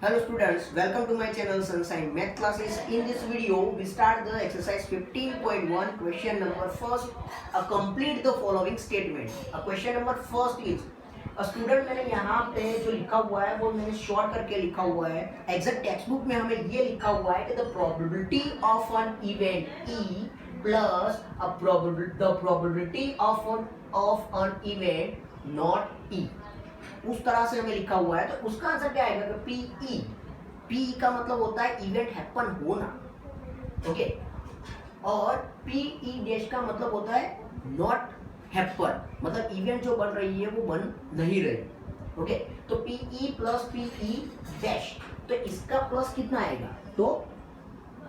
Hello students, welcome to my channel Sunshine Math Classes. In this video, we start the exercise 15.1 question number first. Complete the following statement. Question number first is a student मैंने यहाँ पे जो लिखा हुआ है वो मैंने short करके लिखा हुआ है. एग्जैक्ट टेक्स्ट बुक में हमें ये लिखा हुआ है कि the probability of an event E plus the probability of an event not E. उस तरह से हमें लिखा हुआ है तो उसका आंसर क्या आएगा कि पीई. पीई का मतलब होता है इवेंट हैपन होना, ओके. और पीई डैश का मतलब होता है नॉट हैपन, मतलब इवेंट जो बन रही है वो बन नहीं रही, ओके. तो पीई प्लस पीई डैश, तो इसका प्लस कितना आएगा तो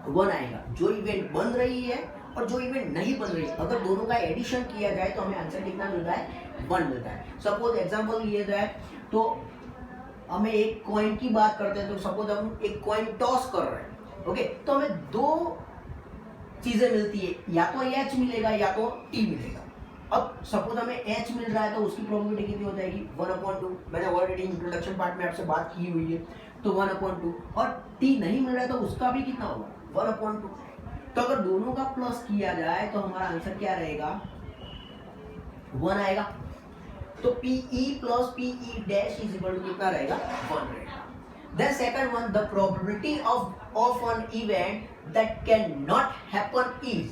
1 आएगा. जो इवेंट बन रही है और जो इवेंट नहीं बन रही, अगर दोनों का एडिशन किया जाए तो हमें आंसर कितना मिलता है 1 मिलता है. सपोज एग्जांपल लिए जाए तो हमें एक कॉइन की बात करते हैं, तो सपोज हम एक कॉइन टॉस कर रहे हैं, ओके. तो हमें दो चीजें मिलती है, या तो एच मिलेगा या तो टी मिलेगा. अब सपोज हमें एच मिल रहा है तो उसकी प्रोबेबिलिटी कितनी हो जाएगी 1/2. मैंने ऑलरेडी इंट्रोडक्शन पार्ट में आपसे बात की हुई है, तो 1/2. और टी नहीं मिल रहा है तो उसका भी कितना होगा 1/2. तो अगर दोनों का प्लस किया जाए तो हमारा आंसर क्या रहेगा 1 आएगा. तो PE plus PE dash is equal to कितना रहेगा 1 रहेगा. Then second one, the probability of an event that can not happen is.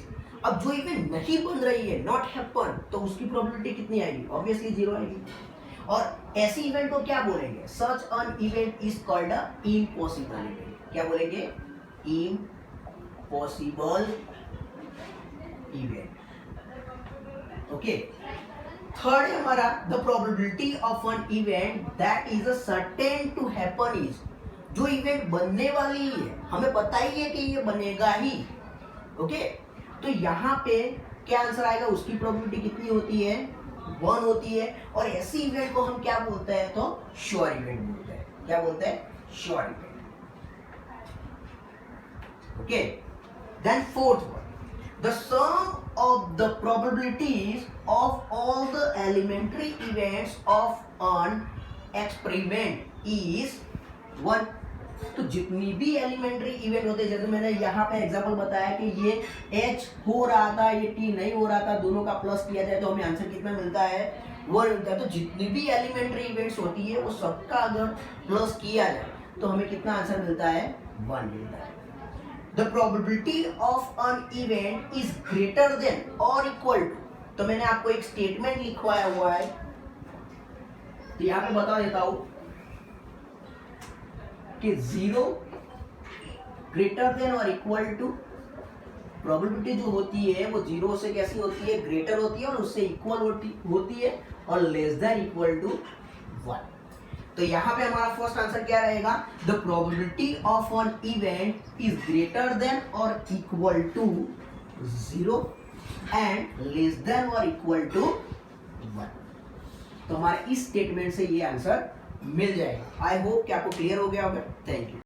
अब जो इवेंट नहीं बन रही है नॉट हैपन, तो उसकी प्रोबेबिलिटी कितनी आएगी ऑब्वियसली 0 आएगी. और ऐसी इवेंट को क्या बोलेंगे, such an event is called a impossible event. क्या बोलेंगे इम्पॉसिबल इवेंट, ओके. थर्ड है हमारा the probability of an event that is a certain to happen is. जो इवेंट बनने वाली है हमें पता ही है कि ये बनेगा ही, ओके. तो यहाँ पे क्या आंसर आएगा, उसकी प्रोबेबिलिटी कितनी होती है 1 होती है. और ऐसी इवेंट को हम क्या बोलते हैं तो श्योर इवेंट बोलते हैं. क्या बोलते हैं sure event, okay. Then fourth one, the sum of the probabilities of all the elementary events of an experiment is 1. तो जितनी भी एलिमेंट्री इवेंट होते हैं, जैसे मैंने यहाँ पे एग्जांपल बताया कि ये H हो रहा था, ये T नहीं हो रहा था, दोनों का प्लस किया जाए तो हमें आंसर कितना मिलता है 1 मिलता है. तो जितनी भी एलिमेंट्री इवेंट्स होती है वो सबका अगर प्लस किया जाए तो हमें कितना आंसर मिलता है 1 मिलता है. The probability of an event is greater than or equal to. तो मैंने आपको एक स्टेटमेंट लिखवाया हुआ है, तो यहाँ पे बता देता हूं कि 0 ग्रेटर देन और इक्वल टू. प्रोबेबिलिटी जो होती है वो 0 से कैसी होती है, ग्रेटर होती है और उससे इक्वल होती है, और लेस देन इक्वल टू 1. तो यहाँ पे हमारा फर्स्ट आंसर क्या रहेगा, the probability of an event is greater than और equal to 0 and less than और इक्वल टू 1. तो हमारे इस स्टेटमेंट से ये आंसर मिल जाएगा. आई होप कि आपको क्लियर हो गया होगा. Thank you.